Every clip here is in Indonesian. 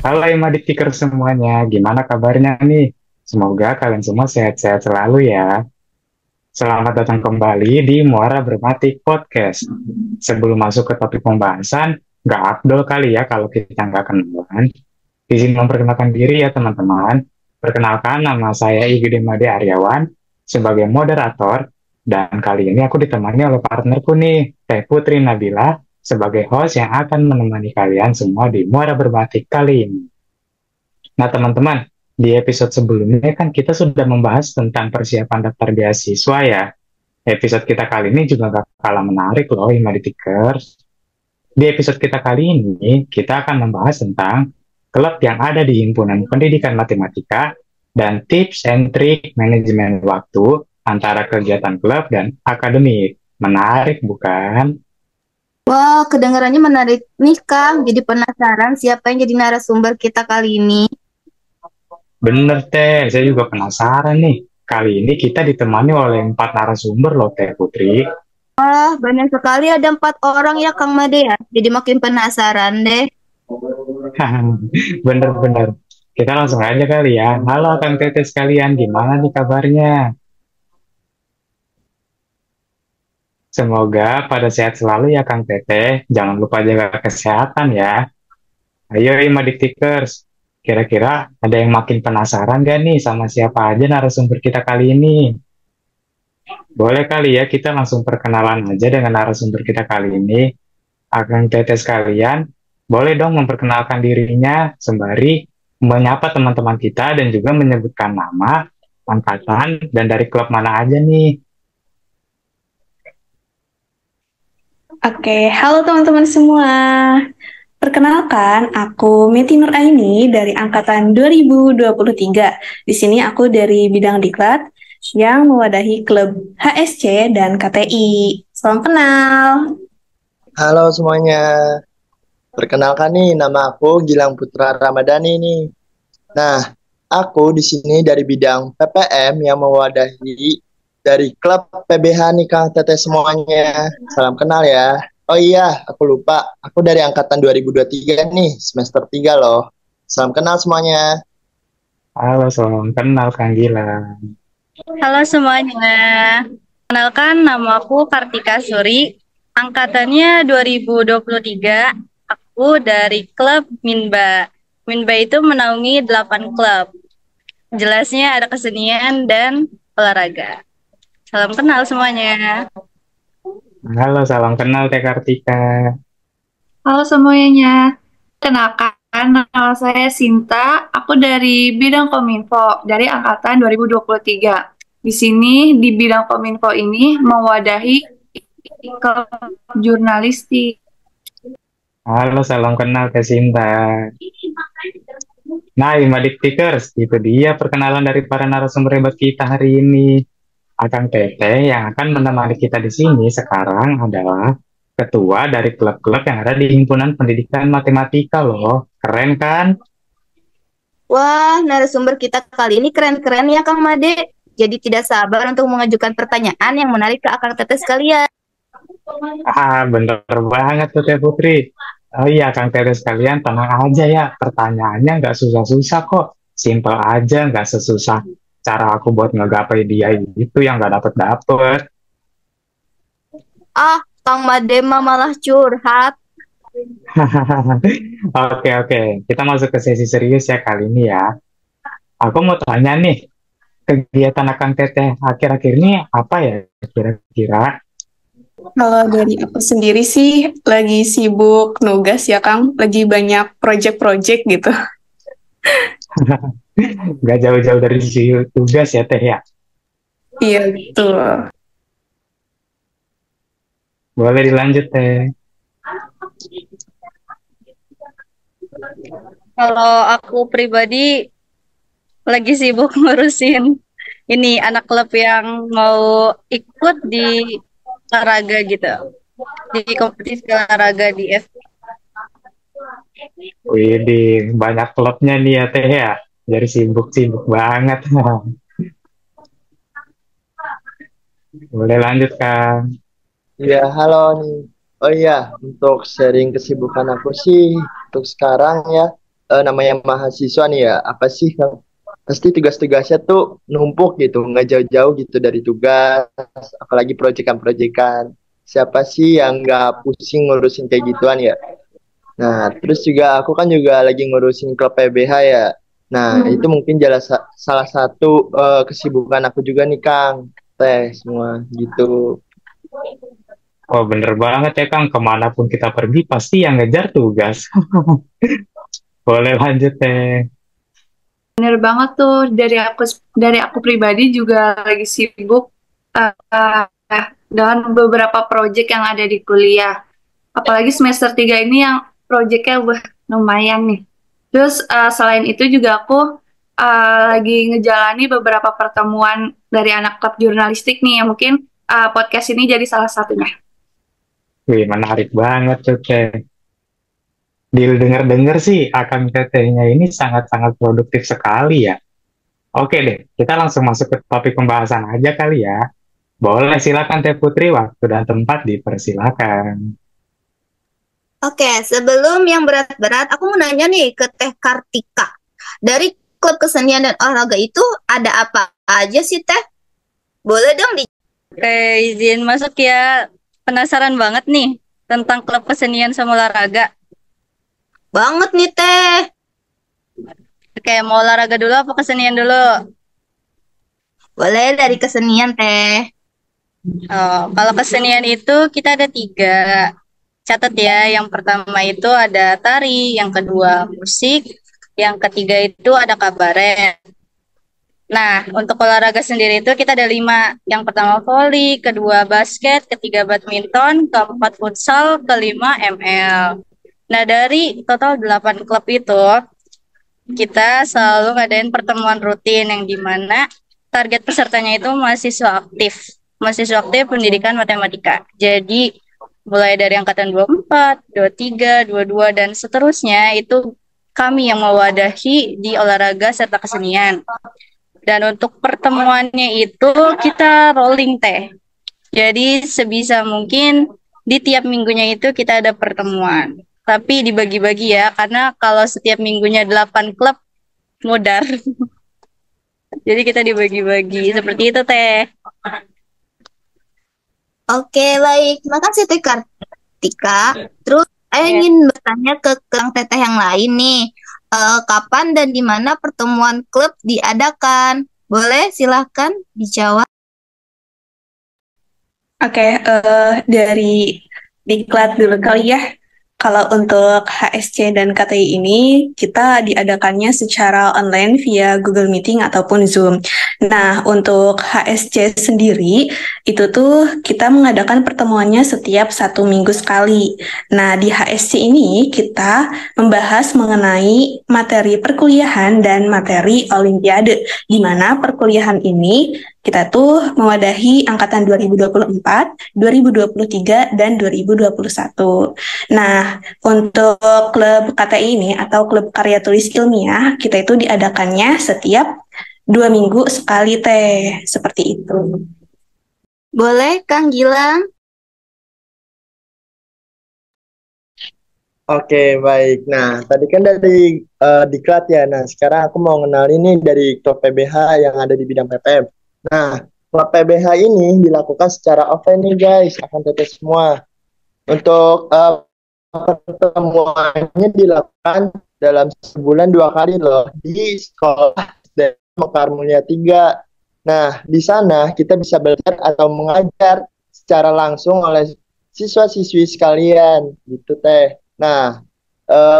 Halo Imadiktiker semuanya, gimana kabarnya nih? Semoga kalian semua sehat-sehat selalu ya. Selamat datang kembali di Muara Bermatik Podcast. Sebelum masuk ke topik pembahasan, nggak afdol kali ya kalau kita nggak kenalan. Izin memperkenalkan diri ya teman-teman. Perkenalkan nama saya Igede Made Aryawan sebagai moderator, dan kali ini aku ditemani oleh partnerku nih, Teh Putri Nabila, sebagai host yang akan menemani kalian semua di Muara Berbatik kali ini. Nah, teman-teman, di episode sebelumnya kan kita sudah membahas tentang persiapan daftar beasiswa ya. Episode kita kali ini juga gak kalah menarik loh, Imaditikers. Di episode kita kali ini, kita akan membahas tentang klub yang ada di Himpunan Pendidikan Matematika dan tips and trik manajemen waktu antara kegiatan klub dan akademik. Menarik, bukan? Wah, kedengarannya menarik nih, Kang. Jadi penasaran siapa yang jadi narasumber kita kali ini. Bener, Teh. Saya juga penasaran nih. Kali ini kita ditemani oleh 4 narasumber loh, Teh Putri. Wah, banyak sekali ada 4 orang ya, Kang Made ya. Jadi makin penasaran deh. Bener-bener. Kita langsung aja kali ya. Halo Kang Teteh sekalian, gimana nih kabarnya? Semoga pada sehat selalu ya Kang Teteh. Jangan lupa jaga kesehatan ya. Ayo Imadiktikers. Kira-kira ada yang makin penasaran gak nih sama siapa aja narasumber kita kali ini? Boleh kali ya kita langsung perkenalan aja dengan narasumber kita kali ini. Kang Teteh sekalian, boleh dong memperkenalkan dirinya sembari menyapa teman-teman kita dan juga menyebutkan nama, angkatan, dan dari klub mana aja nih. Oke, halo teman-teman semua. Perkenalkan, aku Meti Nur Aini dari angkatan 2023. Di sini aku dari bidang diklat yang mewadahi klub HSC dan KTI. Salam kenal. Halo semuanya, perkenalkan nih nama aku Gilang Putra Ramadhani nih. Nah, aku di sini dari bidang PPM yang mewadahi dari klub PBH nih Kang Teteh semuanya. Salam kenal ya. Oh iya, aku lupa. Aku dari angkatan 2023 nih, semester 3 loh. Salam kenal semuanya. Halo, salam kenal Kang Gilang. Halo semuanya, kenalkan nama aku Kartika Suri, angkatannya 2023, aku dari klub Minba. Minba itu menaungi 8 klub, jelasnya ada kesenian dan olahraga. Salam kenal semuanya. Halo, salam kenal Teh Kartika. Halo semuanya, kenalkan nama saya Sinta, aku dari bidang Kominfo, dari angkatan 2023. Di sini, di bidang Kominfo ini mewadahi klub jurnalistik. Halo, salam kenal Teh Sinta. Nah, Imadiktikers, itu dia perkenalan dari para narasumber hebat kita hari ini. Akang Teteh yang akan menemani kita di sini sekarang adalah ketua dari klub-klub yang ada di Himpunan Pendidikan Matematika loh. Keren kan? Wah, narasumber kita kali ini keren-keren ya, Kang Made. Jadi tidak sabar untuk mengajukan pertanyaan yang menarik ke Akang Teteh sekalian. Bener banget tuh Teh Putri. Oh iya, Kang Teteh sekalian, tenang aja ya. Pertanyaannya nggak susah-susah kok. Simple aja, nggak sesusah cara aku buat ngegapai dia itu yang nggak dapet-dapet. Ah, Kang Made mah malah curhat. Oke, oke. Kita masuk ke sesi serius ya kali ini ya. Aku mau tanya nih, kegiatan Akang Teteh akhir-akhir ini apa ya kira-kira? Kalau dari aku sendiri sih lagi sibuk nugas ya Kang, lagi banyak project-project gitu. Nggak jauh-jauh dari sisi tugas ya Teh ya. Iya, betul. Boleh dilanjut Teh. Kalau aku pribadi lagi sibuk ngurusin ini anak klub yang mau ikut di olahraga gitu, di kompetisi olahraga di F. Wih, banyak klubnya nih ya Teh ya. Jadi sibuk-sibuk banget. Boleh lanjut Kang. Iya, halo nih. Oh iya, untuk sharing kesibukan aku sih, untuk sekarang ya, namanya mahasiswa nih ya, apa sih pasti tugas-tugasnya tuh numpuk gitu, nggak jauh-jauh gitu dari tugas, apalagi proyekan-proyekan. Siapa sih yang nggak pusing ngurusin kayak gituan ya? Nah, terus juga aku kan juga lagi ngurusin klub PBH ya. Nah, itu mungkin salah satu kesibukan aku juga nih, Kang. Teh semua gitu. Oh, bener banget ya Kang, kemanapun kita pergi pasti yang ngejar tugas. Boleh lanjut teh. Bener banget tuh, dari aku pribadi juga lagi sibuk dengan beberapa proyek yang ada di kuliah. Apalagi semester 3 ini yang proyeknya lumayan nih. Terus selain itu juga aku lagi ngejalani beberapa pertemuan dari anak klub jurnalistik nih, yang mungkin podcast ini jadi salah satunya. Wih, menarik banget tuh teh. Dengar-dengar sih Akang Tetehnya ini sangat-sangat produktif sekali ya. Oke deh, kita langsung masuk ke topik pembahasan aja kali ya. Boleh, silakan Teh Putri, waktu dan tempat dipersilakan. Oke, sebelum yang berat-berat, aku mau nanya nih ke Teh Kartika. Dari klub kesenian dan olahraga itu ada apa aja sih Teh? Boleh dong di... Oke, izin masuk ya. Penasaran banget nih tentang klub kesenian sama olahraga. Banget nih Teh. Oke, mau olahraga dulu apa kesenian dulu? Boleh dari kesenian Teh. Oh, kalau kesenian itu kita ada 3. Catat ya, yang pertama itu ada tari, yang kedua musik, yang ketiga itu ada kabaret. Nah, untuk olahraga sendiri itu kita ada 5. Yang pertama voli, kedua basket, ketiga badminton, keempat futsal, kelima ML. Nah, dari total 8 klub itu, kita selalu ngadain pertemuan rutin yang dimana target pesertanya itu mahasiswa aktif. Mahasiswa aktif pendidikan matematika. Jadi, mulai dari angkatan 24, 23, 22, dan seterusnya itu kami yang mewadahi di olahraga serta kesenian. Dan untuk pertemuannya itu kita rolling teh. Jadi sebisa mungkin di tiap minggunya itu kita ada pertemuan. Tapi dibagi-bagi ya, karena kalau setiap minggunya 8 klub, modar. Jadi kita dibagi-bagi, seperti itu teh. Oke, baik. Makasih Teh Kartika. Terus saya ingin bertanya ke Kang Teteh yang lain nih. Kapan dan di mana pertemuan klub diadakan? Boleh silahkan dijawab. Oke, dari diklat dulu kali ya. Kalau untuk HSC dan KTI ini, kita diadakannya secara online via Google Meeting ataupun Zoom. Nah, untuk HSC sendiri, itu tuh kita mengadakan pertemuannya setiap 1 minggu sekali. Nah, di HSC ini kita membahas mengenai materi perkuliahan dan materi olimpiade, di mana perkuliahan ini kita tuh mewadahi angkatan 2024, 2023, dan 2021. Nah, untuk klub KTI ini atau klub karya tulis ilmiah, kita itu diadakannya setiap 2 minggu sekali teh, seperti itu. Boleh Kang Gilang? Oke, baik. Nah, tadi kan dari diklat ya. Nah, sekarang aku mau kenalin nih dari klub PBH yang ada di bidang PPM. Nah, klub PBH ini dilakukan secara offline nih guys, akan tetap semua. Untuk pertemuannya dilakukan dalam sebulan 2 kali loh di sekolah Mekar Mulia 3. Nah, di sana kita bisa belajar atau mengajar secara langsung oleh siswa-siswi sekalian, gitu teh. Nah,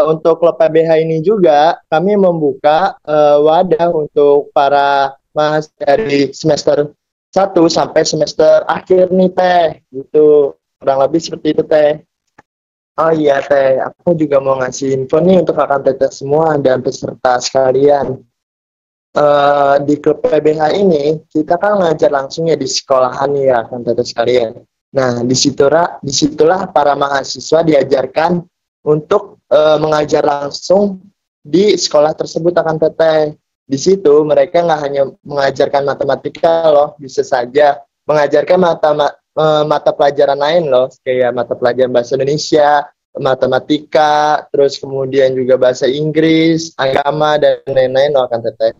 untuk klub PBH ini juga kami membuka wadah untuk para mahasiswa dari semester 1 sampai semester akhir nih teh, gitu. Kurang lebih seperti itu teh. Oh iya teh, aku juga mau ngasih info nih untuk akan teteh semua dan peserta sekalian. Di klub PBH ini kita kan ngajar langsung ya di sekolahan ya akan teteh sekalian. Nah, disitulah para mahasiswa diajarkan untuk mengajar langsung di sekolah tersebut akan teteh. Di situ mereka nggak hanya mengajarkan matematika loh, bisa saja mengajarkan mata pelajaran lain loh, kayak mata pelajaran bahasa Indonesia, matematika, terus kemudian juga bahasa Inggris, agama, dan lain-lain loh kan Teteh.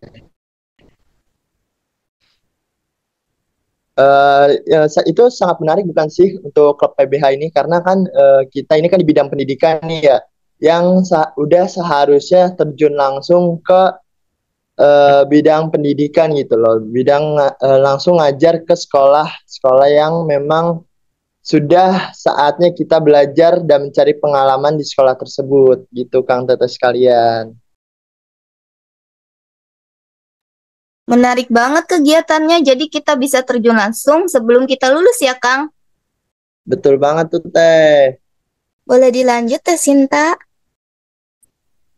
Itu sangat menarik bukan sih untuk klub PBH ini, karena kan kita ini kan di bidang pendidikan nih ya, yang udah seharusnya terjun langsung ke bidang pendidikan gitu loh, bidang langsung ngajar ke sekolah yang memang sudah saatnya kita belajar dan mencari pengalaman di sekolah tersebut gitu Kang Teteh sekalian. Menarik banget kegiatannya, jadi kita bisa terjun langsung sebelum kita lulus ya, Kang. Betul banget tuh Teh. Boleh dilanjut, Teh Sinta?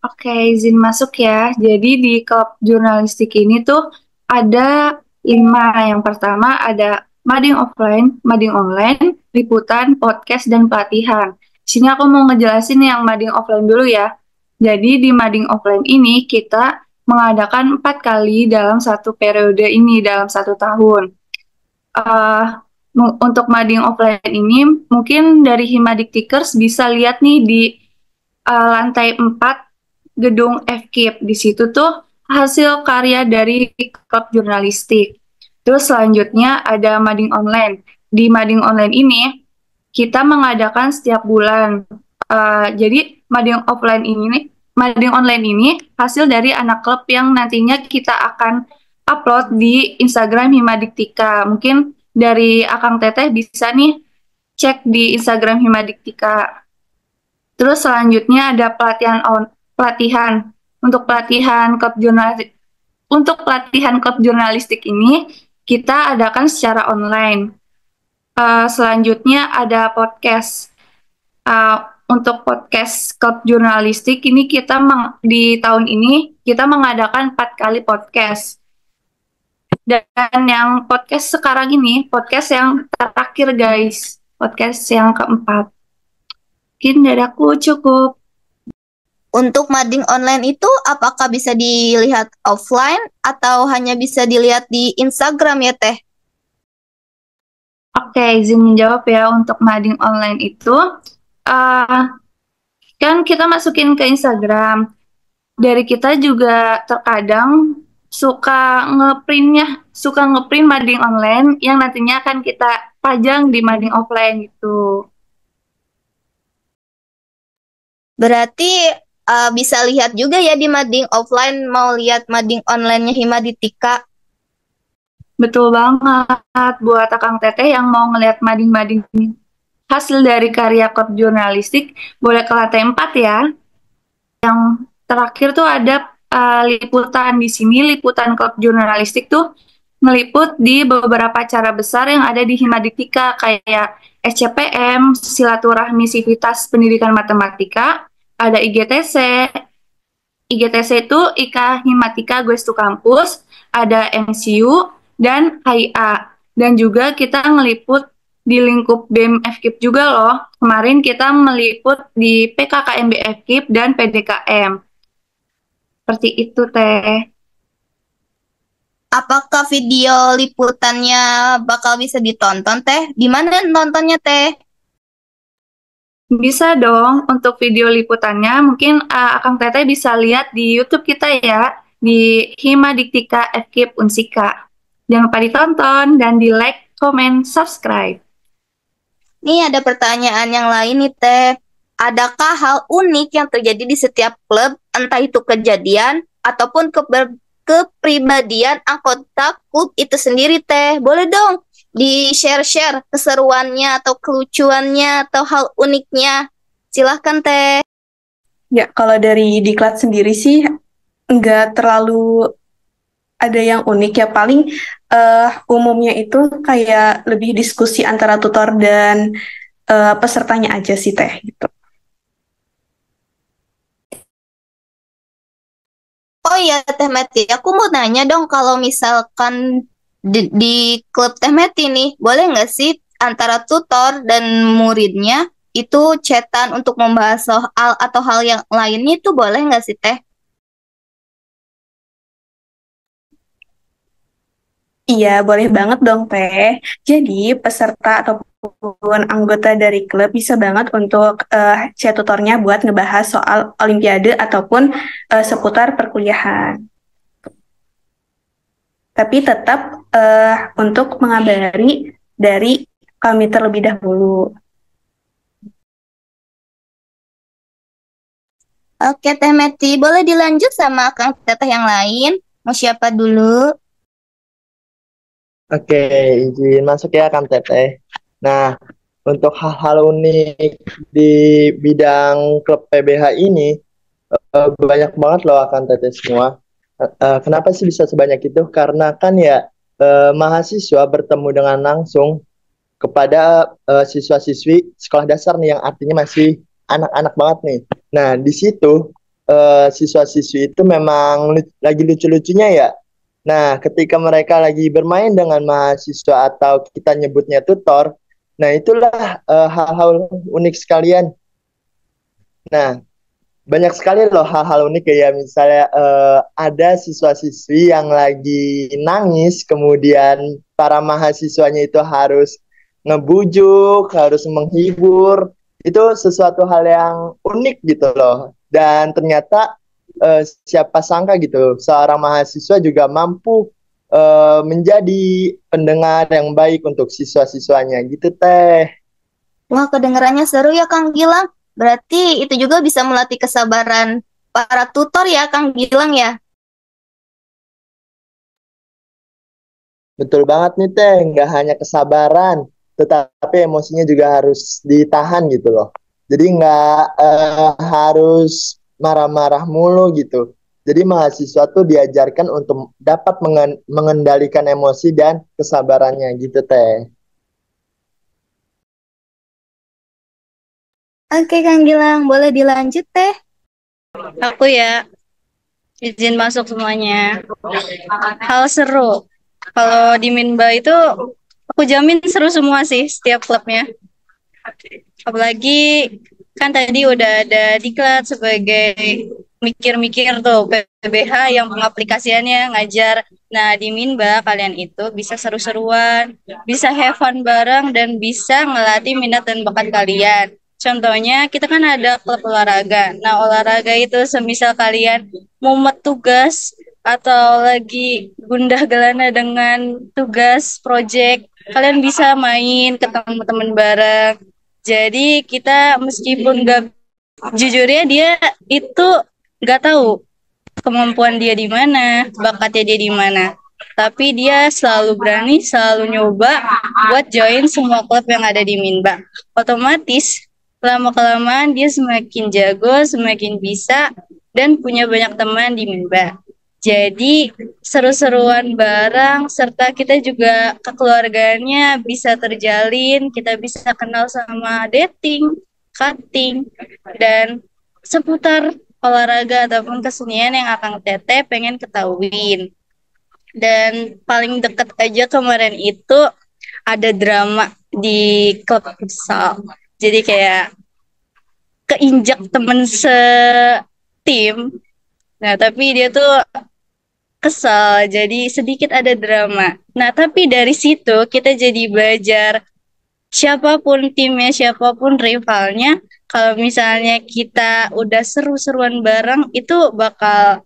Oke, izin masuk ya. Jadi di klub jurnalistik ini tuh ada 5. Yang pertama ada mading offline, mading online, liputan, podcast, dan pelatihan. Di sini aku mau ngejelasin yang mading offline dulu ya. Jadi di mading offline ini kita mengadakan 4 kali dalam satu periode ini, dalam 1 tahun. Untuk mading offline ini, mungkin dari Himadiktikers bisa lihat nih di lantai 4 gedung FKIP. Di situ tuh hasil karya dari klub jurnalistik. Terus selanjutnya ada mading online. Di mading online ini kita mengadakan setiap bulan. Jadi mading online ini hasil dari anak klub yang nantinya kita akan upload di Instagram Himadiktika. Mungkin dari Akang Teteh bisa nih cek di Instagram Himadiktika. Terus selanjutnya ada pelatihan untuk pelatihan klub jurnalistik ini kita adakan secara online. Selanjutnya ada podcast. Untuk podcast klub jurnalistik ini di tahun ini kita mengadakan 4 kali podcast. Dan yang podcast sekarang ini podcast yang terakhir guys, podcast yang keempat. Mungkin dari aku cukup. Untuk mading online itu apakah bisa dilihat offline atau hanya bisa dilihat di Instagram ya, Teh? Oke, izin menjawab ya. Untuk mading online itu kan kita masukin ke Instagram. Dari kita juga terkadang suka ngeprint mading online yang nantinya akan kita pajang di mading offline gitu. Berarti bisa lihat juga ya di mading offline, mau lihat mading online-nya Himadiktika. Betul banget, buat Akang Teteh yang mau ngelihat mading-mading hasil dari karya klub jurnalistik, boleh ke lantai 4 ya. Yang terakhir tuh ada liputan. Di sini liputan klub jurnalistik tuh ngeliput di beberapa acara besar yang ada di Himadiktika kayak SCPM, Silaturahmi Sivitas Pendidikan Matematika, ada IGTC. IGTC itu IKA Himatika Goes to Campus, ada MCU, dan HIA. Dan juga kita ngeliput di lingkup BEM FKIP juga loh. Kemarin kita meliput di PKKMB FKIP dan PDKM. Seperti itu, Teh. Apakah video liputannya bakal bisa ditonton, Teh? Di mana nontonnya, Teh? Bisa dong, untuk video liputannya mungkin Akang Teteh bisa lihat di YouTube kita ya, di Himadiktika FKIP Unsika. Jangan lupa ditonton dan di like, comment, subscribe. Nih ada pertanyaan yang lain nih, Teh. Adakah hal unik yang terjadi di setiap klub, entah itu kejadian ataupun kepribadian anggota klub itu sendiri, Teh? Boleh dong di-share keseruannya atau kelucuannya atau hal uniknya. Silahkan, Teh. Ya, kalau dari Diklat sendiri sih nggak terlalu ada yang unik ya. Paling umumnya itu kayak lebih diskusi antara tutor dan pesertanya aja sih, Teh, gitu. Oh iya, Teh Meti, aku mau nanya dong, kalau misalkan di klub Teh Meti nih, boleh nggak sih antara tutor dan muridnya itu chatan untuk membahas soal atau hal yang lainnya, itu boleh nggak sih, Teh? Iya, boleh banget dong, Teh. Jadi, peserta ataupun anggota dari klub bisa banget untuk chat tutornya buat ngebahas soal olimpiade ataupun seputar perkuliahan. Tapi tetap untuk mengabari dari kami terlebih dahulu. Oke, Teh Meti, boleh dilanjut sama Kang Teteh yang lain? Mau siapa dulu? Oke, izin masuk ya Kang Teteh. Nah, untuk hal-hal unik di bidang klub PBH ini, banyak banget loh Kang Teteh semua. Kenapa sih bisa sebanyak itu? Karena kan ya mahasiswa bertemu dengan langsung kepada siswa-siswi sekolah dasar nih yang artinya masih anak-anak banget nih. Nah, di situ siswa-siswi itu memang lagi lucu-lucunya ya. Nah, ketika mereka lagi bermain dengan mahasiswa atau kita nyebutnya tutor, nah itulah hal-hal unik sekalian. Nah, banyak sekali loh hal-hal unik kayak misalnya ada siswa-siswi yang lagi nangis, kemudian para mahasiswanya itu harus ngebujuk, harus menghibur. Itu sesuatu hal yang unik gitu loh. Dan ternyata siapa sangka gitu, seorang mahasiswa juga mampu menjadi pendengar yang baik untuk siswa-siswanya gitu teh. Wah, kedengarannya seru ya, Kang Gilang. Berarti itu juga bisa melatih kesabaran para tutor ya, Kang Gilang ya. Betul banget nih Teh, nggak hanya kesabaran, tetapi emosinya juga harus ditahan gitu loh. Jadi nggak harus marah-marah mulu gitu. Jadi mahasiswa tuh diajarkan untuk dapat mengendalikan emosi dan kesabarannya gitu Teh. Oke, Kang Gilang, boleh dilanjut, Teh. Aku ya, izin masuk semuanya. Hal seru. Kalau di Minba itu, aku jamin seru semua sih setiap klubnya. Apalagi kan tadi udah ada diklat sebagai mikir-mikir tuh PBH yang pengaplikasiannya ngajar. Nah, di Minba kalian itu bisa seru-seruan, bisa have fun bareng dan bisa ngelatih minat dan bakat kalian. Contohnya kita kan ada klub olahraga. Nah, olahraga itu semisal kalian mumet tugas atau lagi gundah gelana dengan tugas project, kalian bisa main ketemu teman bareng. Jadi kita meskipun gak, jujurnya dia itu gak tahu kemampuan dia di mana, bakatnya dia di mana. Tapi dia selalu berani, selalu nyoba buat join semua klub yang ada di Minba. Otomatis lama-kelamaan dia semakin jago, semakin bisa, dan punya banyak teman di Minba. Jadi seru-seruan bareng, serta kita juga kekeluargaannya bisa terjalin, kita bisa kenal sama dating, cutting, dan seputar olahraga ataupun kesenian yang akan Teteh pengen ketahuin. Dan paling deket aja kemarin itu ada drama di klub futsal. Jadi kayak keinjak temen setim. Nah, tapi dia tuh kesal, jadi sedikit ada drama. Nah, tapi dari situ kita jadi belajar siapapun timnya, siapapun rivalnya, kalau misalnya kita udah seru-seruan bareng, itu bakal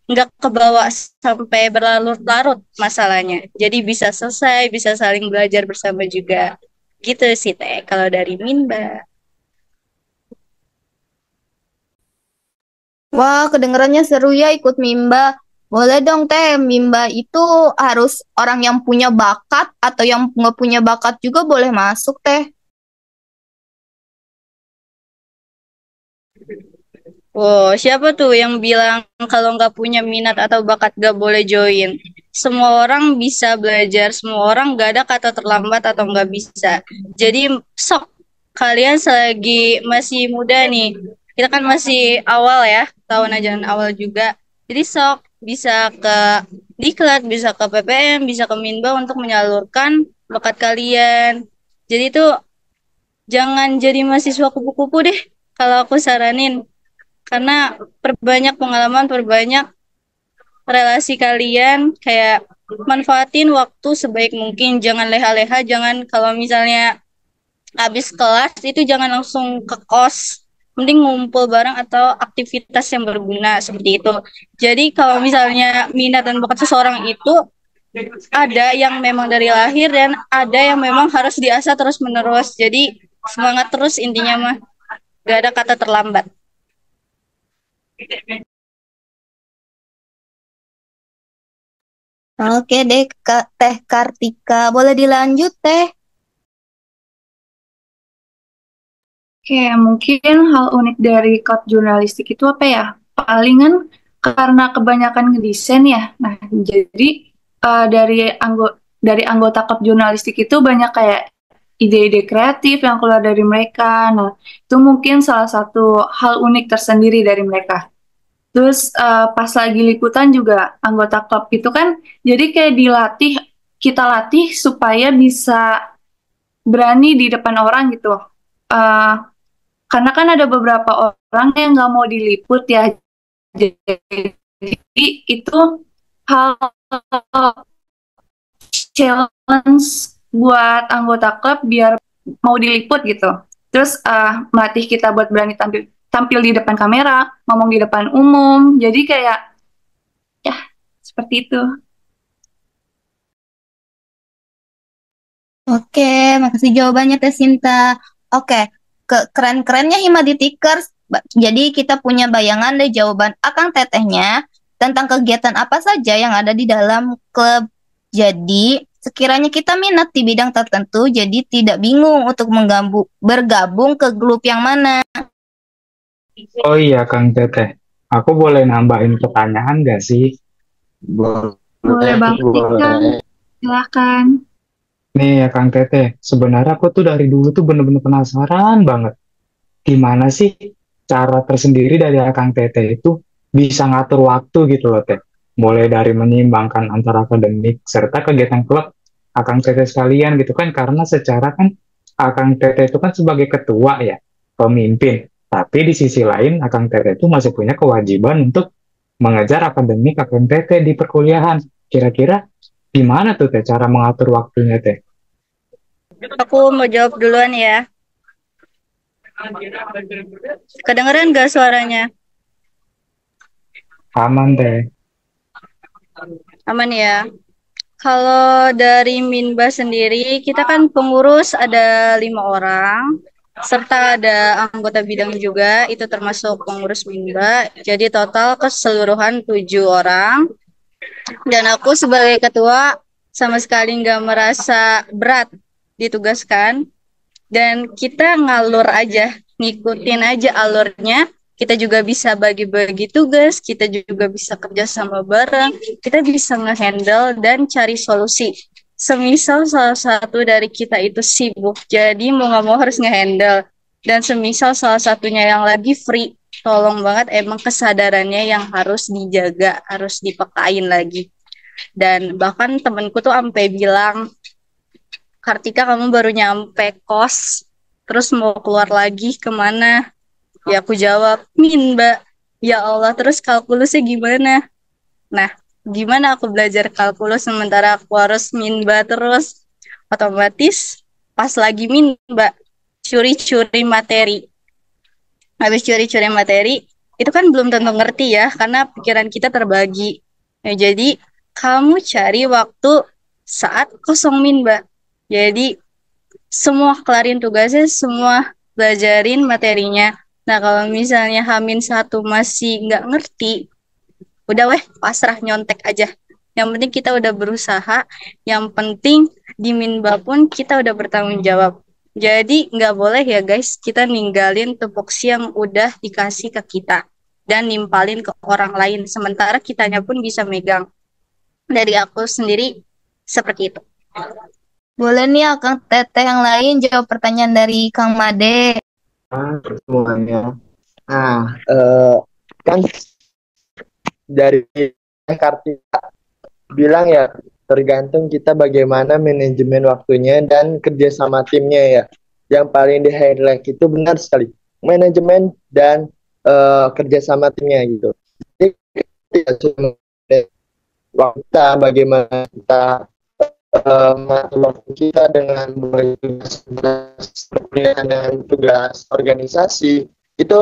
nggak kebawa sampai berlarut-larut masalahnya. Jadi bisa selesai, bisa saling belajar bersama juga. Gitu sih Teh, kalau dari Minba. Wah, kedengarannya seru ya ikut Mimba. Boleh dong, Teh. Mimba itu harus orang yang punya bakat atau yang nggak punya bakat juga boleh masuk, Teh. Oh, siapa tuh yang bilang kalau nggak punya minat atau bakat nggak boleh join? Semua orang bisa belajar, semua orang nggak ada kata terlambat atau nggak bisa. Jadi sok kalian selagi masih muda nih, kita kan masih awal ya, tahun ajaran awal juga. Jadi sok bisa ke Diklat, bisa ke PPM, bisa ke Minba untuk menyalurkan bakat kalian. Jadi itu jangan jadi mahasiswa kupu-kupu deh, kalau aku saranin. Karena perbanyak pengalaman, perbanyak relasi kalian, kayak manfaatin waktu sebaik mungkin, jangan leha-leha, jangan kalau misalnya habis kelas itu jangan langsung ke kos, mending ngumpul bareng atau aktivitas yang berguna seperti itu. Jadi kalau misalnya minat dan bakat seseorang itu ada yang memang dari lahir dan ada yang memang harus diasah terus menerus. Jadi semangat terus intinya mah, gak ada kata terlambat. Oke deh, Teh Kartika. Boleh dilanjut, Teh? Oke, mungkin hal unik dari code jurnalistik itu apa ya? Palingan karena kebanyakan ngedesain ya. Nah, jadi dari anggota code jurnalistik itu banyak kayak ide-ide kreatif yang keluar dari mereka. Nah, itu mungkin salah satu hal unik tersendiri dari mereka. Terus pas lagi liputan juga anggota klub itu kan jadi kayak kita latih supaya bisa berani di depan orang gitu. Eh, karena kan ada beberapa orang yang nggak mau diliput ya. Jadi itu hal challenge buat anggota klub biar mau diliput gitu. Terus melatih kita buat berani tampil di depan kamera, ngomong di depan umum. Jadi kayak ya seperti itu. Oke, makasih jawabannya Teh Sinta. Oke, keren-kerennya Himaditikers. Jadi kita punya bayangan deh jawaban Akang Tetehnya tentang kegiatan apa saja yang ada di dalam klub. Jadi, sekiranya kita minat di bidang tertentu, jadi tidak bingung untuk bergabung ke grup yang mana. Oh iya, Kang Teteh. Aku boleh nambahin pertanyaan nggak sih? Boleh banget nih, Kang. Silakan. Nih ya Kang Teteh, sebenarnya aku tuh dari dulu tuh bener-bener penasaran banget. Gimana sih cara tersendiri dari Kang Teteh itu bisa ngatur waktu gitu loh Teh. Mulai dari menyeimbangkan antara akademik serta kegiatan klub Akang Teteh sekalian gitu kan. Karena secara kan Akang Teteh itu kan sebagai ketua ya, pemimpin. Tapi di sisi lain Akang Teteh itu masih punya kewajiban untuk mengejar akademik Akang Teteh di perkuliahan. Kira-kira gimana tuh Teh cara mengatur waktunya Teh? Aku mau jawab duluan ya. Kedengeran gak suaranya? Aman Teh. Aman ya. Kalau dari Minba sendiri, kita kan pengurus ada 5 orang, serta ada anggota bidang juga, itu termasuk pengurus Minba. Jadi total keseluruhan 7 orang. Dan aku sebagai ketua sama sekali nggak merasa berat ditugaskan. Dan kita ngalur aja, ngikutin aja alurnya. Kita juga bisa bagi-bagi tugas, kita juga bisa kerja sama bareng, kita bisa ngehandle dan cari solusi. Semisal salah satu dari kita itu sibuk, jadi mau nggak mau harus ngehandle. Dan semisal salah satunya yang lagi free, tolong banget emang kesadarannya yang harus dijaga, harus dipekain lagi. Dan bahkan temenku tuh sampai bilang, Kartika kamu baru nyampe kos, terus mau keluar lagi kemana? Ya aku jawab, Mbak. Ya Allah, terus kalkulusnya gimana? Nah, gimana aku belajar kalkulus sementara aku harus Mbak terus? Otomatis pas lagi Mbak, curi-curi materi. Habis curi-curi materi, itu kan belum tentu ngerti ya, karena pikiran kita terbagi. Nah, jadi kamu cari waktu saat kosong Mbak. Jadi semua kelarin tugasnya, semua belajarin materinya. Nah, kalau misalnya H-1 masih nggak ngerti, udah weh, pasrah nyontek aja. Yang penting kita udah berusaha, yang penting di Minba pun kita udah bertanggung jawab. Jadi nggak boleh ya guys, kita ninggalin tupoksi yang udah dikasih ke kita dan nimpalin ke orang lain. Sementara kitanya pun bisa megang. Dari aku sendiri seperti itu. Boleh nih Kang Teteh yang lain jawab pertanyaan dari Kang Made. Semuanya. Nah, kan dari Kartika bilang ya tergantung kita bagaimana manajemen waktunya dan kerja sama timnya ya. Yang paling di highlight itu benar sekali manajemen dan kerja sama timnya gitu. Jadi waktu kita, bagaimana kita mengatur waktu kita dengan mulai tugas perkuliahan dengan tugas organisasi, itu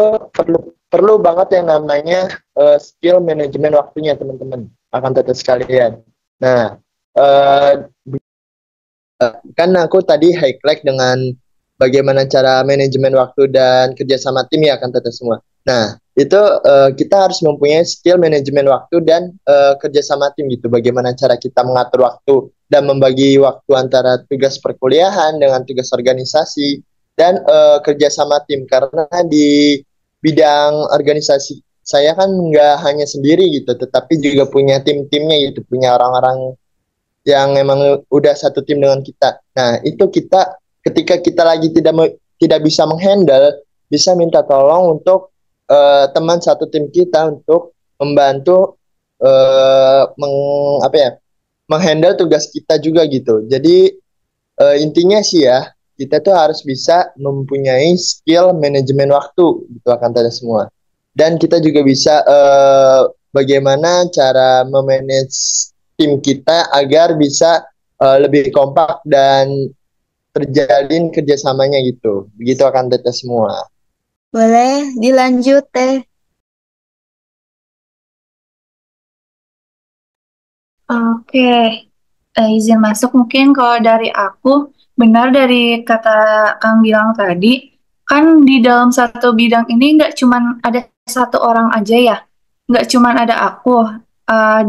perlu banget yang namanya skill manajemen waktunya, teman-teman, akan tetap sekalian. Nah, kan aku tadi highlight dengan bagaimana cara manajemen waktu dan kerjasama tim ya, kan tetap semua. Nah, itu kita harus mempunyai skill manajemen waktu dan kerjasama tim gitu. Bagaimana cara kita mengatur waktu dan membagi waktu antara tugas perkuliahan dengan tugas organisasi dan kerjasama tim. Karena di bidang organisasi saya kan nggak hanya sendiri gitu, tetapi juga punya tim-timnya gitu, punya orang-orang yang memang udah satu tim dengan kita. Nah, itu kita ketika kita lagi tidak bisa menghandle, bisa minta tolong untuk teman satu tim kita untuk membantu menghandle tugas kita juga gitu. Jadi intinya sih ya, kita tuh harus bisa mempunyai skill manajemen waktu gitu, akan tadi semua. Dan kita juga bisa bagaimana cara memanage tim kita agar bisa lebih kompak dan terjalin kerjasamanya gitu. Begitu akan tetes semua. Boleh dilanjut teh. Oke, izin masuk mungkin kalau dari aku, benar dari kata Kang bilang tadi, kan di dalam satu bidang ini nggak cuman ada satu orang aja ya, nggak cuman ada aku.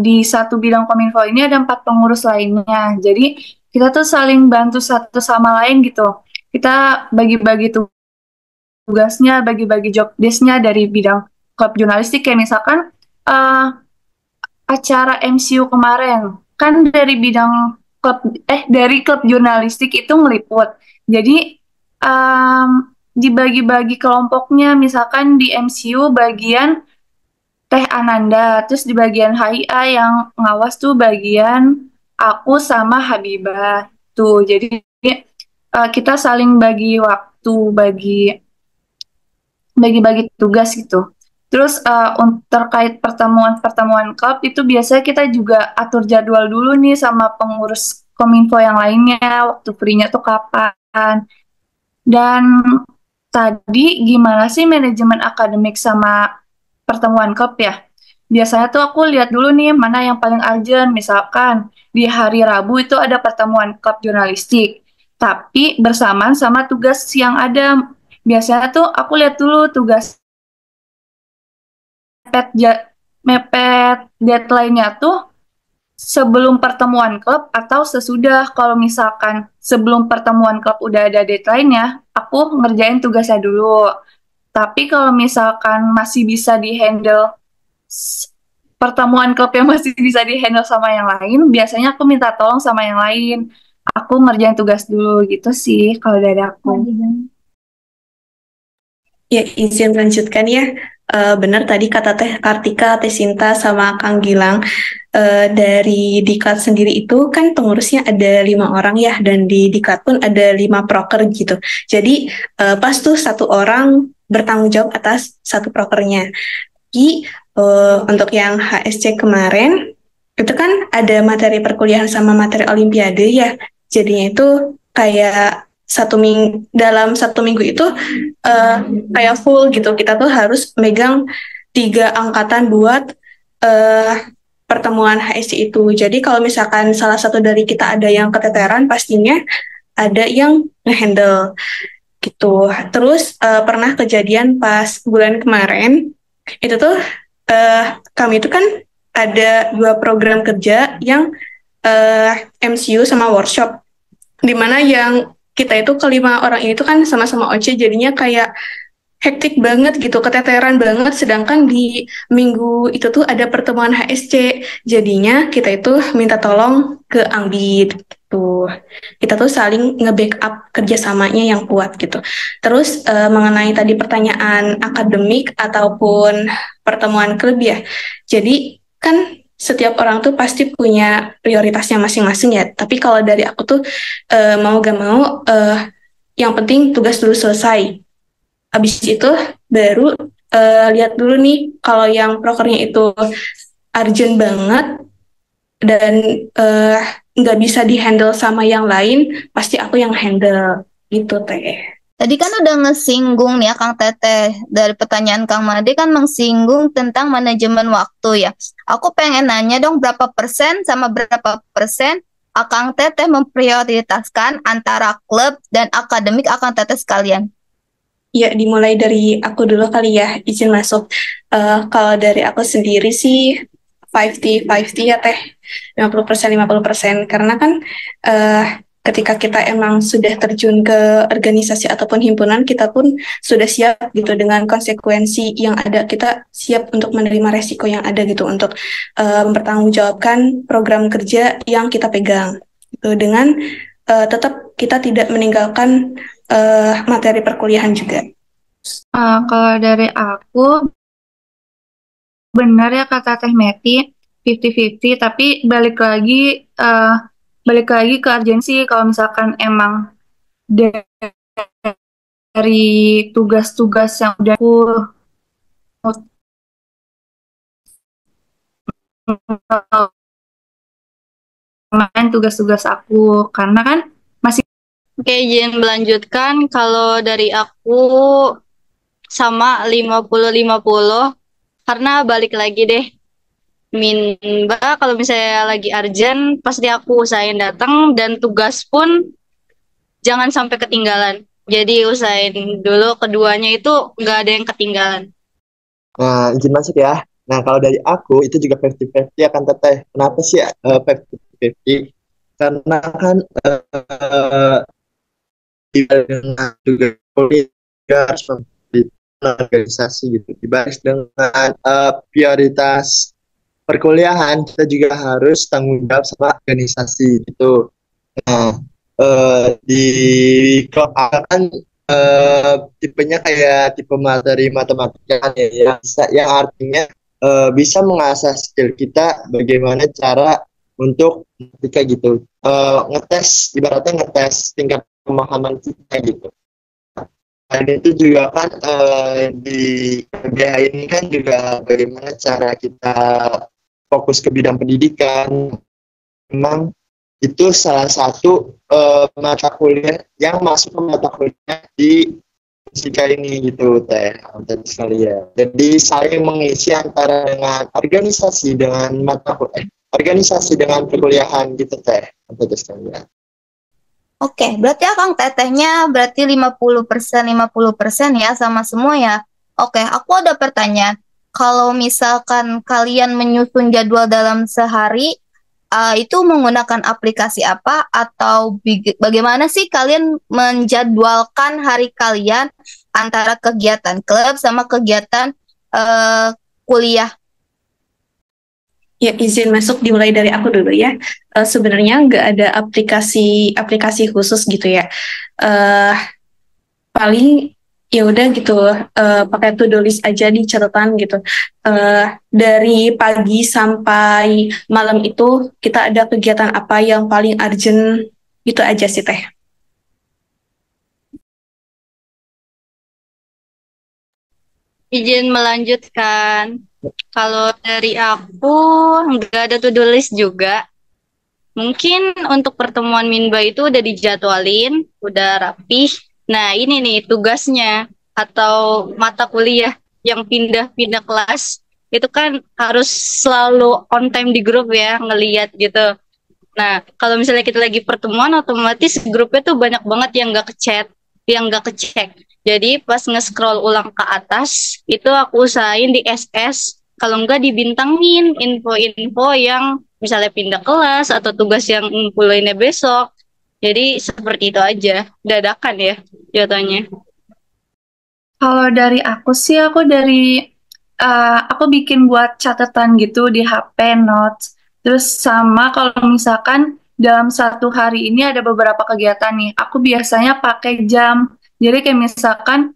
Di satu bidang Kominfo ini ada 4 pengurus lainnya, jadi kita tuh saling bantu satu sama lain gitu. Kita bagi-bagi tugasnya, bagi-bagi job desk-nya dari bidang klub jurnalistik, kayak misalkan acara MCU kemarin kan dari bidang dari klub jurnalistik itu ngeliput. Jadi dibagi-bagi kelompoknya, misalkan di MCU bagian Teh Ananda, terus di bagian HIA yang ngawas tuh bagian aku sama Habibah tuh. Jadi kita saling bagi waktu, bagi tugas gitu. Terus terkait pertemuan klub itu biasanya kita juga atur jadwal dulu nih sama pengurus Kominfo yang lainnya, waktu free-nya tuh kapan. Dan tadi gimana sih manajemen akademik sama pertemuan klub ya? Biasanya tuh aku lihat dulu nih mana yang paling urgent. Misalkan di hari Rabu itu ada pertemuan klub jurnalistik, tapi bersamaan sama tugas yang ada. Biasanya tuh aku lihat dulu tugas mepet deadline-nya tuh sebelum pertemuan klub atau sesudah. Kalau misalkan sebelum pertemuan klub udah ada deadline-nya, aku ngerjain tugasnya dulu. Tapi kalau misalkan masih bisa di-handle pertemuan klub yang masih bisa di-handle sama yang lain, biasanya aku minta tolong sama yang lain. Aku ngerjain tugas dulu gitu sih kalau dari aku. Ya, izin lanjutkan ya. Benar tadi kata Teh Kartika, Teh Sinta, sama Kang Gilang. Dari Diklat sendiri itu kan pengurusnya ada 5 orang ya, dan di Diklat pun ada 5 proker gitu. Jadi pas tuh satu orang bertanggung jawab atas satu prokernya. Jadi untuk yang HSC kemarin itu kan ada materi perkuliahan sama materi olimpiade ya. Jadinya itu kayak dalam 1 minggu itu kayak full gitu. Kita tuh harus megang 3 angkatan buat pertemuan HSC itu. Jadi kalau misalkan salah satu dari kita ada yang keteteran, pastinya ada yang ngehandle gitu. Terus pernah kejadian pas bulan kemarin, itu tuh kami itu kan ada 2 program kerja yang MCU sama workshop, dimana yang kita itu ke-5 orang ini tuh kan sama-sama OC, jadinya kayak hektik banget gitu, keteteran banget. Sedangkan di minggu itu tuh ada pertemuan HSC, jadinya kita itu minta tolong ke Angbit gitu. Kita tuh saling nge-backup kerjasamanya yang kuat gitu. Terus mengenai tadi pertanyaan akademik ataupun pertemuan klub ya, jadi kan setiap orang tuh pasti punya prioritasnya masing-masing ya. Tapi kalau dari aku tuh mau gak mau yang penting tugas dulu selesai. Habis itu baru lihat dulu nih kalau yang prokernya itu urgent banget, dan nggak bisa dihandle sama yang lain, pasti aku yang handle gitu teh. Tadi kan udah ngesinggung nih ya Kang Teteh, dari pertanyaan Kang Made kan mengsinggung tentang manajemen waktu ya. Aku pengen nanya dong berapa persen sama berapa persen Kang Teteh memprioritaskan antara klub dan akademik Kang Teteh sekalian? Ya, dimulai dari aku dulu kali ya, izin masuk. Kalau dari aku sendiri sih 50-50 ya teh, 50% 50%. Karena kan ketika kita emang sudah terjun ke organisasi ataupun himpunan, kita pun sudah siap gitu dengan konsekuensi yang ada. Kita siap untuk menerima resiko yang ada gitu untuk mempertanggungjawabkan program kerja yang kita pegang. Gitu. Dengan tetap kita tidak meninggalkan materi perkuliahan juga. Kalau dari aku, benar ya kata Teh Meti, 50-50, tapi balik lagi ke urgensi. Kalau misalkan emang dari tugas-tugas yang udah aku main tugas-tugas aku, karena kan masih. Oke, izin melanjutkan. Kalau dari aku sama 50-50, karena balik lagi deh. Minba kalau misalnya lagi urgent, pasti aku usahain datang, dan tugas pun jangan sampai ketinggalan. Jadi usahain dulu keduanya itu nggak ada yang ketinggalan. Nah, izin masuk ya. Nah, kalau dari aku itu juga 50-50 akan teteh. Kenapa sih 50-50? Karena kan dengan tugas kuliah harus memiliki organisasi gitu. Dibanding dengan prioritas perkuliahan, kita juga harus tanggung jawab sama organisasi gitu. Nah, di klub A kan tipenya kayak tipe materi matematika kan ya, yang artinya bisa mengasah skill kita bagaimana cara untuk matematika gitu. Ibaratnya ngetes tingkat pemahaman kita gitu. Dan itu juga kan di KBH ini kan juga bagaimana cara kita fokus ke bidang pendidikan. Memang itu salah satu mata kuliah yang masuk ke mata kuliah di fisika ini gitu teh sekalian. Jadi saling mengisi antara dengan organisasi dengan mata kuliah, organisasi dengan perkuliahan gitu teh sekalian. Oke, berarti Kang Tetehnya berarti 50% 50% ya sama semua ya. Oke, aku ada pertanyaan. Kalau misalkan kalian menyusun jadwal dalam sehari, itu menggunakan aplikasi apa atau bagaimana sih kalian menjadwalkan hari kalian antara kegiatan klub sama kegiatan kuliah? Ya, izin masuk dimulai dari aku dulu ya. Sebenarnya nggak ada aplikasi khusus gitu ya. Paling ya udah gitu, pakai to-do list aja di catatan gitu. Dari pagi sampai malam itu kita ada kegiatan apa yang paling urgent, gitu aja sih teh. Izin melanjutkan. Kalau dari aku nggak ada to-do list juga. Mungkin untuk pertemuan Minba itu udah dijadwalin, udah rapih. Nah, ini nih tugasnya atau mata kuliah yang pindah-pindah kelas. Itu kan harus selalu on time di grup ya, ngeliat gitu. Nah, kalau misalnya kita lagi pertemuan, otomatis grupnya tuh banyak banget yang nggak kechat, yang nggak kecek. Jadi pas nge-scroll ulang ke atas, itu aku usahain di SS. Kalau nggak dibintangin info-info yang misalnya pindah kelas atau tugas yang ngumpulinnya besok. Jadi seperti itu aja, dadakan ya jatuhnya. Kalau dari aku sih, aku bikin buat catatan gitu di HP notes. Terus sama kalau misalkan dalam satu hari ini ada beberapa kegiatan nih, aku biasanya pakai jam. Jadi kayak misalkan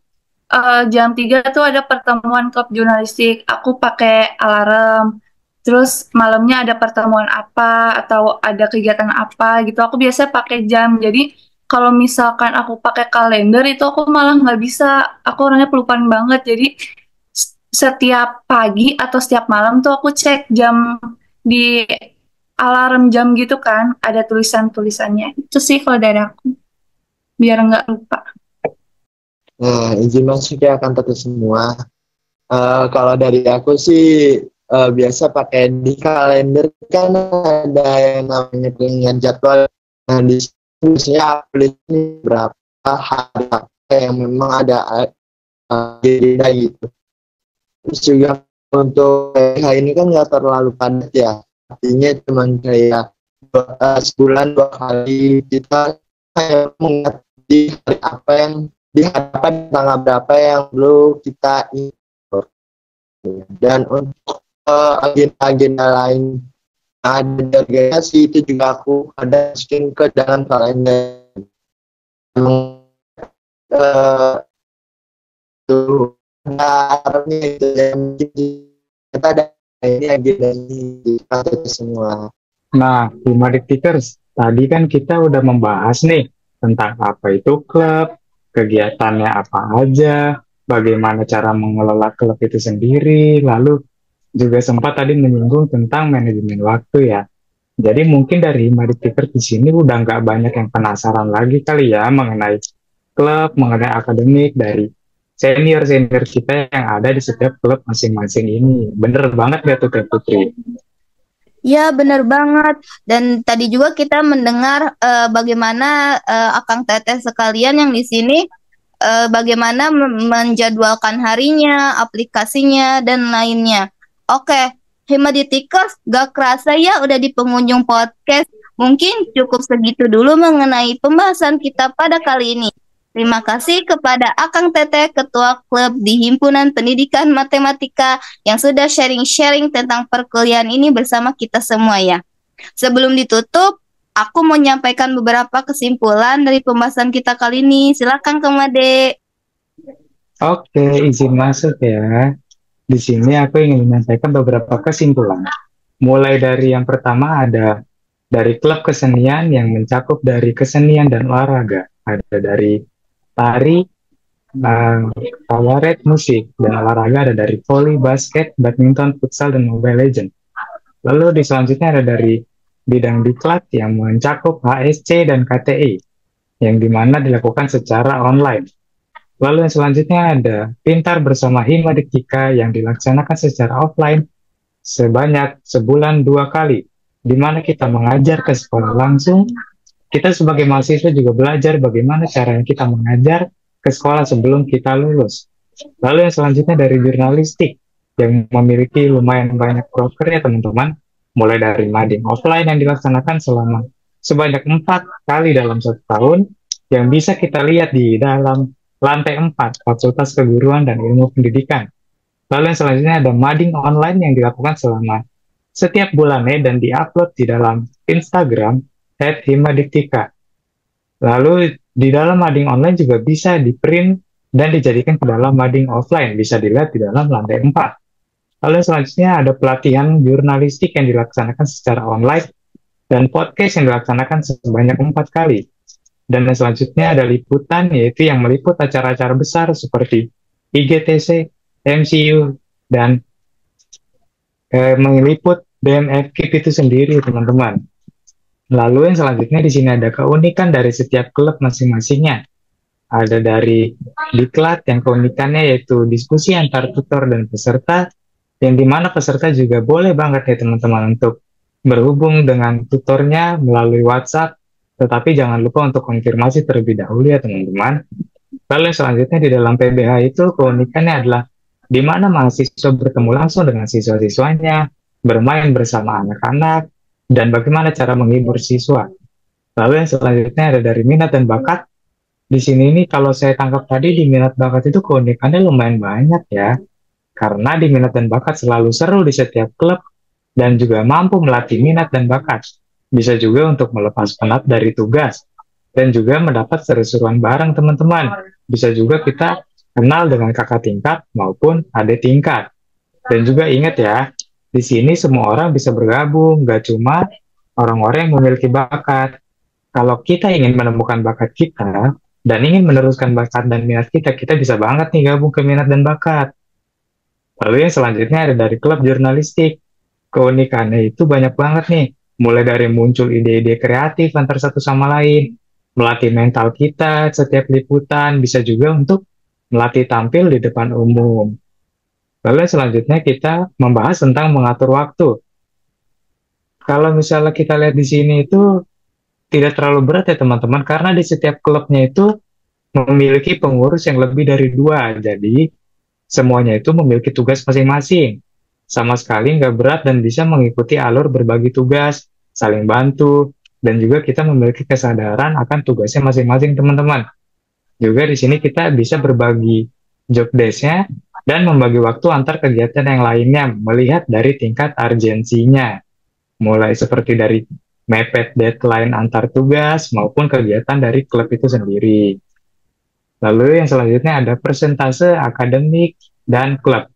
jam 3 tuh ada pertemuan klub jurnalistik, aku pakai alarm. Terus malamnya ada pertemuan apa atau ada kegiatan apa gitu, aku biasa pakai jam. Jadi kalau misalkan aku pakai kalender itu aku malah nggak bisa, aku orangnya pelupaan banget. Jadi setiap pagi atau setiap malam tuh aku cek jam di alarm jam gitu kan, ada tulisan-tulisannya. Itu sih kalau dari aku, biar nggak lupa. Nah, izin masuk ya akan tata semua. Kalau dari aku sih biasa pakai di kalender kan ada yang namanya pengingat jadwal. Nah, di sini biasanya update ini berapa hari apa yang memang ada agenda gitu. Terus juga untuk PH ini kan nggak terlalu padat ya. Artinya cuma kayak sebulan 2 kali kita hanya mengingat di hari apa yang dihadapkan tanggal berapa yang perlu kita ingat. Dan untuk agenda-agenda lain ada di organisasi itu juga aku ada masukin ke dalam kalender. Itu harapnya itu yang mungkin kita ada ini agenda ini itu semua. Nah, Humadiktikers, tadi kan kita udah membahas nih tentang apa itu klub, kegiatannya apa aja, bagaimana cara mengelola klub itu sendiri, lalu juga sempat tadi menyinggung tentang manajemen waktu ya. Jadi mungkin dari Humadiktikers di sini udah nggak banyak yang penasaran lagi kali ya mengenai klub, mengenai akademik dari senior-senior kita yang ada di setiap klub masing-masing ini. Bener banget gak tuh Teh Putri? Ya, benar banget. Dan tadi juga kita mendengar bagaimana Akang Teteh sekalian yang di sini bagaimana menjadwalkan harinya, aplikasinya, dan lainnya. Oke, Himaditikers, gak kerasa ya udah di pengunjung podcast. Mungkin cukup segitu dulu mengenai pembahasan kita pada kali ini. Terima kasih kepada Akang Teteh, Ketua Klub di Himpunan Pendidikan Matematika yang sudah sharing-sharing tentang perkuliahan ini bersama kita semua ya. Sebelum ditutup, aku mau menyampaikan beberapa kesimpulan dari pembahasan kita kali ini. Silakan Kang Made. Oke, izin masuk ya. Di sini aku ingin menyampaikan beberapa kesimpulan. Mulai dari yang pertama ada dari klub kesenian yang mencakup dari kesenian dan olahraga. Ada dari tari, kabaret, musik, dan olahraga ada dari voli, basket, badminton, futsal, dan Mobile Legends. Lalu di selanjutnya ada dari bidang diklat yang mencakup HSC dan KTI, yang dimana dilakukan secara online. Lalu yang selanjutnya ada Pintar bersama Himadiktika yang dilaksanakan secara offline sebanyak sebulan 2 kali, di mana kita mengajar ke sekolah langsung. Kita sebagai mahasiswa juga belajar bagaimana caranya kita mengajar ke sekolah sebelum kita lulus. Lalu yang selanjutnya dari jurnalistik yang memiliki lumayan banyak proker ya teman-teman, mulai dari mading offline yang dilaksanakan selama sebanyak 4 kali dalam 1 tahun, yang bisa kita lihat di dalam lantai 4 Fakultas Keguruan dan Ilmu Pendidikan. Lalu yang selanjutnya ada mading online yang dilakukan selama setiap bulannya dan diupload di dalam Instagram @himadiktika. Lalu di dalam mading online juga bisa di-print dan dijadikan ke dalam mading offline, bisa dilihat di dalam lantai 4. Lalu selanjutnya ada pelatihan jurnalistik yang dilaksanakan secara online dan podcast yang dilaksanakan sebanyak 4 kali. Dan yang selanjutnya ada liputan, yaitu yang meliput acara-acara besar seperti IGTC, MCU, dan meliput BMFKIP itu sendiri teman-teman. Lalu yang selanjutnya di sini ada keunikan dari setiap klub masing-masingnya. Ada dari diklat yang keunikannya yaitu diskusi antar tutor dan peserta, yang dimana peserta juga boleh banget ya teman-teman untuk berhubung dengan tutornya melalui WhatsApp, tetapi jangan lupa untuk konfirmasi terlebih dahulu ya teman-teman. Lalu yang selanjutnya di dalam PBH itu keunikannya adalah di mana mahasiswa bertemu langsung dengan siswa-siswanya, bermain bersama anak-anak, dan bagaimana cara menghibur siswa. Lalu yang selanjutnya ada dari minat dan bakat. Di sini ini kalau saya tangkap tadi di minat bakat itu keunikannya lumayan banyak ya. Karena di minat dan bakat selalu seru di setiap klub dan juga mampu melatih minat dan bakat. Bisa juga untuk melepas penat dari tugas dan juga mendapat seru-seruan bareng teman-teman. Bisa juga kita kenal dengan kakak tingkat maupun adik tingkat. Dan juga ingat ya, di sini semua orang bisa bergabung, gak cuma orang-orang yang memiliki bakat. Kalau kita ingin menemukan bakat kita dan ingin meneruskan bakat dan minat kita, kita bisa banget nih gabung ke minat dan bakat. Lalu yang selanjutnya ada dari klub jurnalistik. Keunikannya itu banyak banget nih. mulai dari muncul ide-ide kreatif antar satu sama lain, melatih mental kita setiap liputan, bisa juga untuk melatih tampil di depan umum. Lalu selanjutnya kita membahas tentang mengatur waktu. Kalau misalnya kita lihat di sini itu tidak terlalu berat ya teman-teman, karena di setiap klubnya itu memiliki pengurus yang lebih dari 2, jadi semuanya itu memiliki tugas masing-masing. Sama sekali nggak berat dan bisa mengikuti alur berbagi tugas, saling bantu, dan juga kita memiliki kesadaran akan tugasnya masing-masing teman-teman. Juga di sini kita bisa berbagi job desk-nya dan membagi waktu antar kegiatan yang lainnya, melihat dari tingkat urgensinya. Mulai seperti dari mepet deadline antar tugas maupun kegiatan dari klub itu sendiri. Lalu yang selanjutnya ada persentase akademik dan klub.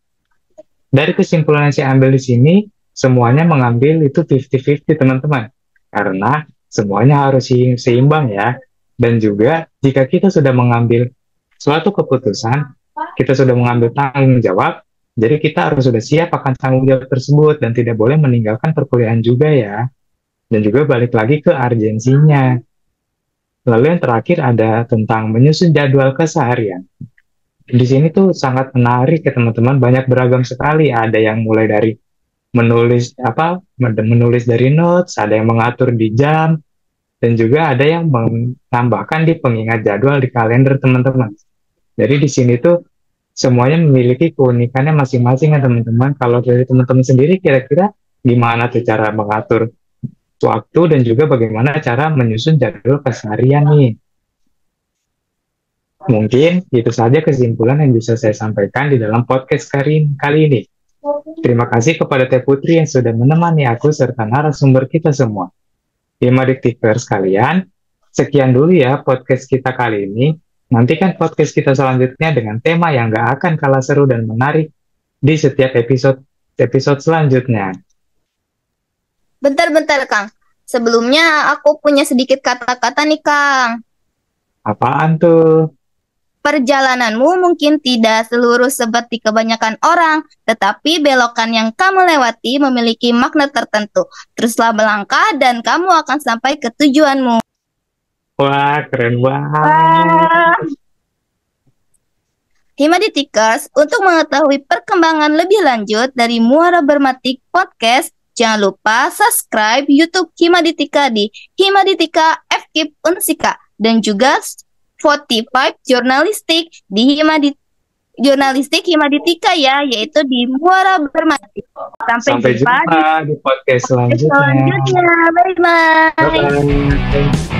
Dari kesimpulan yang saya ambil di sini, semuanya mengambil itu 50-50 teman-teman. Karena semuanya harus seimbang ya. Dan juga jika kita sudah mengambil suatu keputusan, kita sudah mengambil tanggung jawab, jadi kita harus sudah siap akan tanggung jawab tersebut dan tidak boleh meninggalkan perkuliahan juga ya. Dan juga balik lagi ke urgensinya. Lalu yang terakhir ada tentang menyusun jadwal keseharian. Di sini tuh sangat menarik ya teman-teman, banyak beragam sekali. Ada yang mulai dari menulis dari notes, ada yang mengatur di jam, dan juga ada yang menambahkan di pengingat jadwal di kalender teman-teman. Jadi di sini tuh semuanya memiliki keunikannya masing-masing ya teman-teman. Kalau dari teman-teman sendiri kira-kira gimana tuh cara mengatur waktu dan juga bagaimana cara menyusun jadwal keseharian nih? Mungkin itu saja kesimpulan yang bisa saya sampaikan di dalam podcast kali ini. Terima kasih kepada Teh Putri yang sudah menemani aku serta narasumber kita semua. Himadiktikers sekalian, sekian dulu ya podcast kita kali ini. Nantikan podcast kita selanjutnya dengan tema yang gak akan kalah seru dan menarik di setiap episode selanjutnya. Bentar, Kang. Sebelumnya aku punya sedikit kata-kata nih, Kang. Apaan tuh? Perjalananmu mungkin tidak selurus seperti kebanyakan orang, tetapi belokan yang kamu lewati memiliki makna tertentu. Teruslah melangkah dan kamu akan sampai ke tujuanmu. Wah, keren banget. Himaditikers, untuk mengetahui perkembangan lebih lanjut dari Muara Bermatik Podcast, jangan lupa subscribe YouTube Himaditika di Himaditika FKIP Unsika dan juga Spotify Jurnalistik di Jurnalistik Himaditika ya, yaitu di Muara Bermatik. Sampai jumpa di podcast selanjutnya. Bye-bye. Bye-bye.